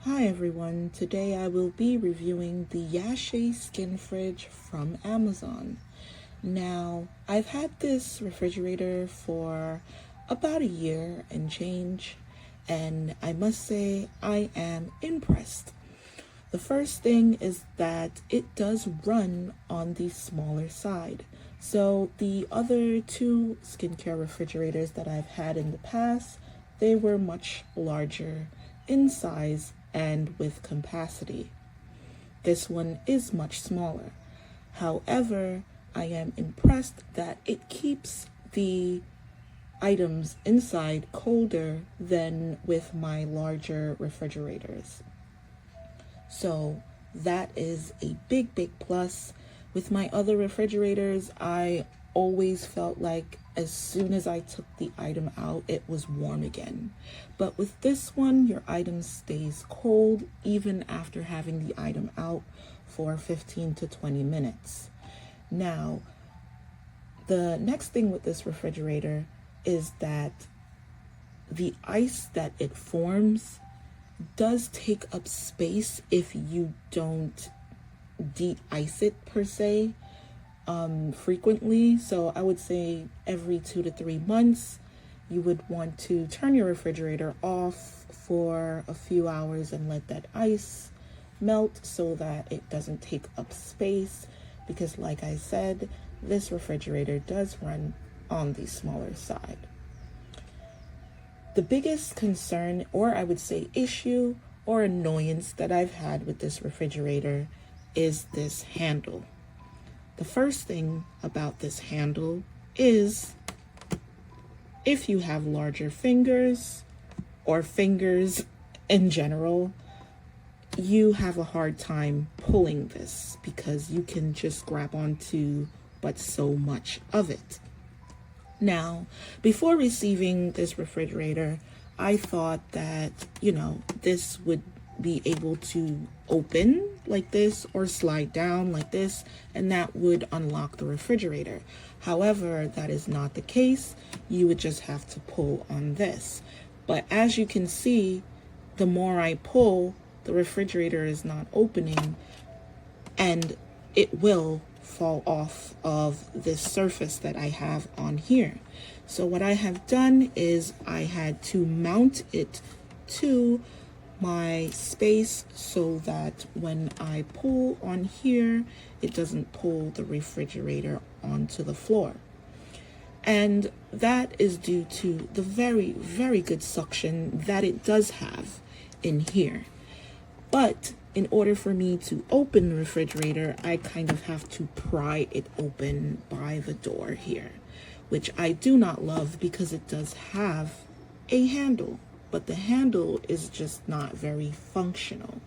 Hi everyone, today I will be reviewing the YASHE skin fridge from Amazon. Now, I've had this refrigerator for about a year and change, and I must say I am impressed. The first thing is that it does run on the smaller side. So the other two skincare refrigerators that I've had in the past, they were much larger in size and with capacity. This one is much smaller. However, I am impressed that it keeps the items inside colder than with my larger refrigerators. So that is a big plus. With my other refrigerators, I always felt like as soon as I took the item out, it was warm again. But with this one, your item stays cold even after having the item out for 15 to 20 minutes. Now, the next thing with this refrigerator is that the ice that it forms does take up space if you don't de-ice it per se frequently. So I would say every 2 to 3 months you would want to turn your refrigerator off for a few hours and let that ice melt so that it doesn't take up space, because like I said, this refrigerator does run on the smaller side. The biggest concern, or I would say issue or annoyance that I've had with this refrigerator is this handle. The first thing about this handle is if you have larger fingers or fingers in general, you have a hard time pulling this because you can just grab onto but so much of it. Now, before receiving this refrigerator, I thought that, this would be able to open like this or slide down like this, and that would unlock the refrigerator. However, that is not the case. You would just have to pull on this. But as you can see, the more I pull, the refrigerator is not opening, and it will fall off of this surface that I have on here. So what I have done is I had to mount it to my space so that when I pull on here, it doesn't pull the refrigerator onto the floor. And that is due to the very good suction that it does have in here. But in order for me to open the refrigerator, I kind of have to pry it open by the door here, which I do not love because it does have a handle, but the handle is just not very functional.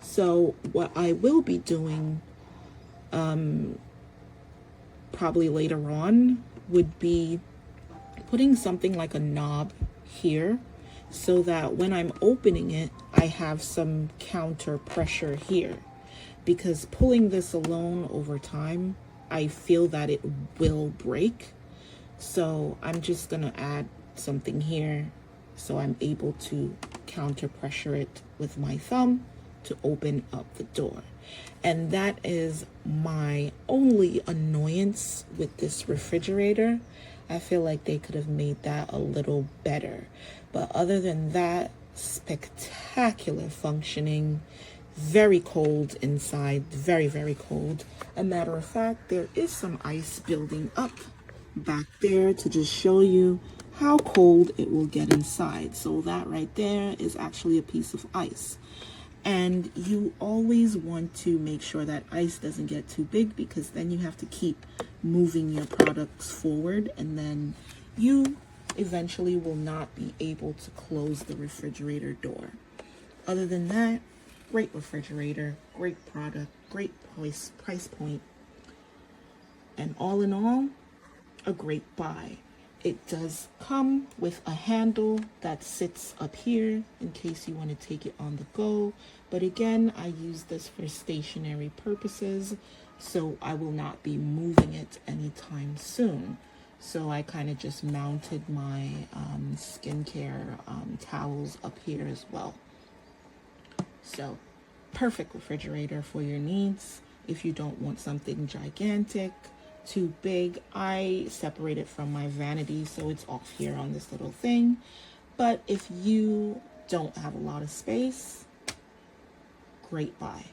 So what I will be doing probably later on would be putting something like a knob here so that when I'm opening it, I have some counter pressure here, because pulling this alone over time, I feel that it will break. So I'm just gonna add something here so I'm able to counter pressure it with my thumb to open up the door. And that is my only annoyance with this refrigerator. I feel like they could have made that a little better. But other than that, spectacular functioning, very cold inside, very cold. A matter of fact, there is some ice building up back there to just show you how cold it will get inside. So that right there is actually a piece of ice. And you always want to make sure that ice doesn't get too big, because then you have to keep moving your products forward, and then you eventually will not be able to close the refrigerator door. Other than that, great refrigerator, great product, great price point, and all in all, a great buy. It does come with a handle that sits up here in case you want to take it on the go. But again, I use this for stationary purposes, so I will not be moving it anytime soon. So I kind of just mounted my skincare towels up here as well. So perfect refrigerator for your needs. If you don't want something gigantic, too big, I separate it from my vanity so it's off here on this little thing. But if you don't have a lot of space, great buy.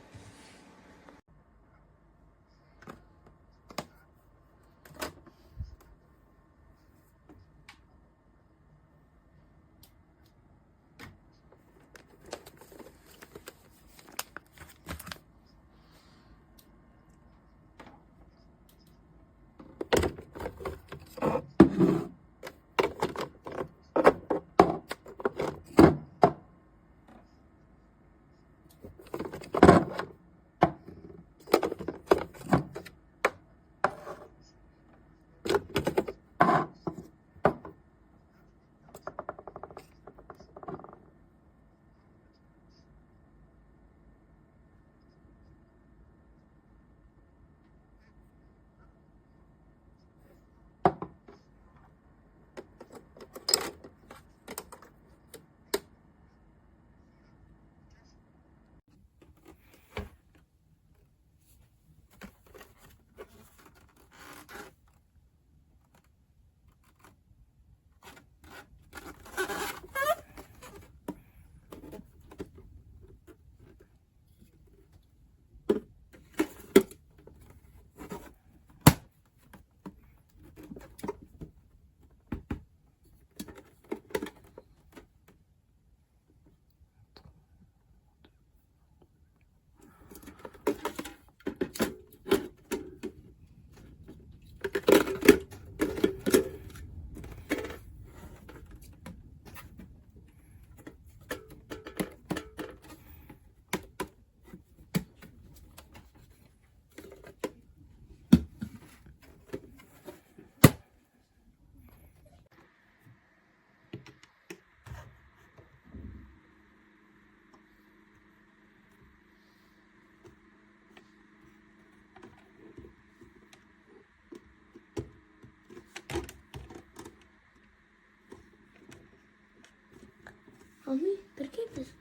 Mami, perché questo?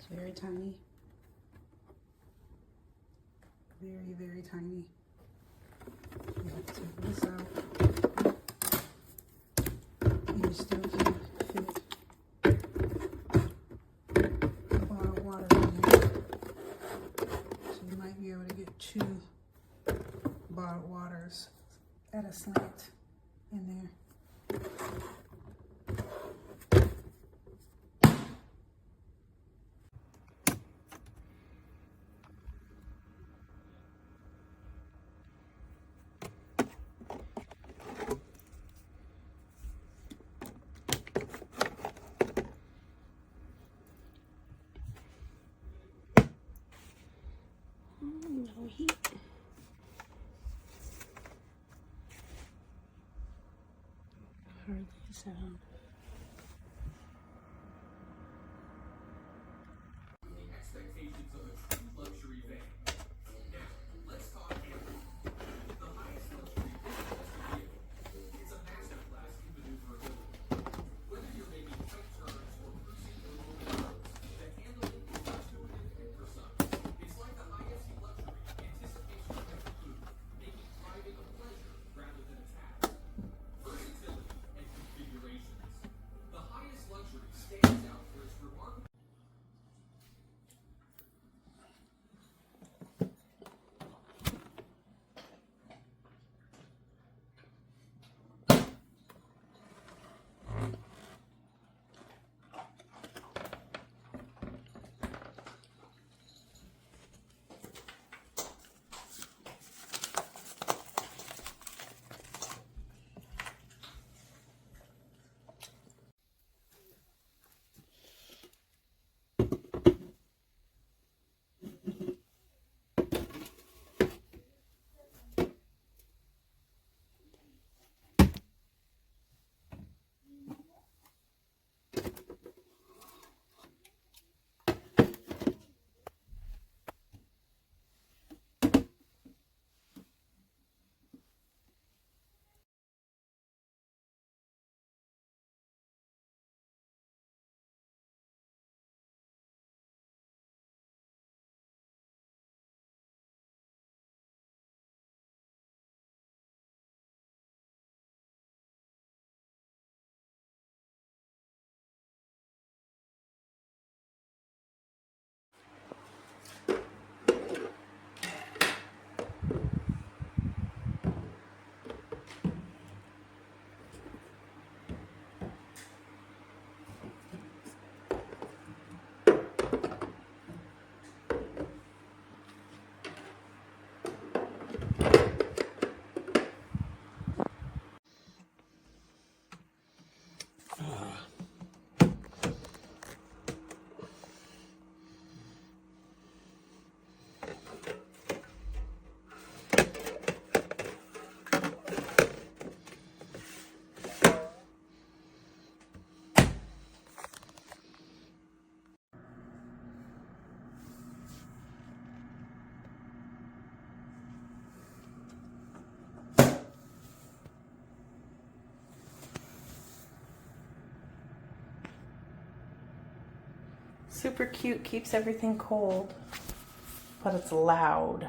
It's very tiny. Very, very tiny. You have to take this out. And you still can fit a bottle of water in there. So you might be able to get 2 bottled waters at a slant in there. No heat. Hardly a sound. Super cute, keeps everything cold, but it's loud.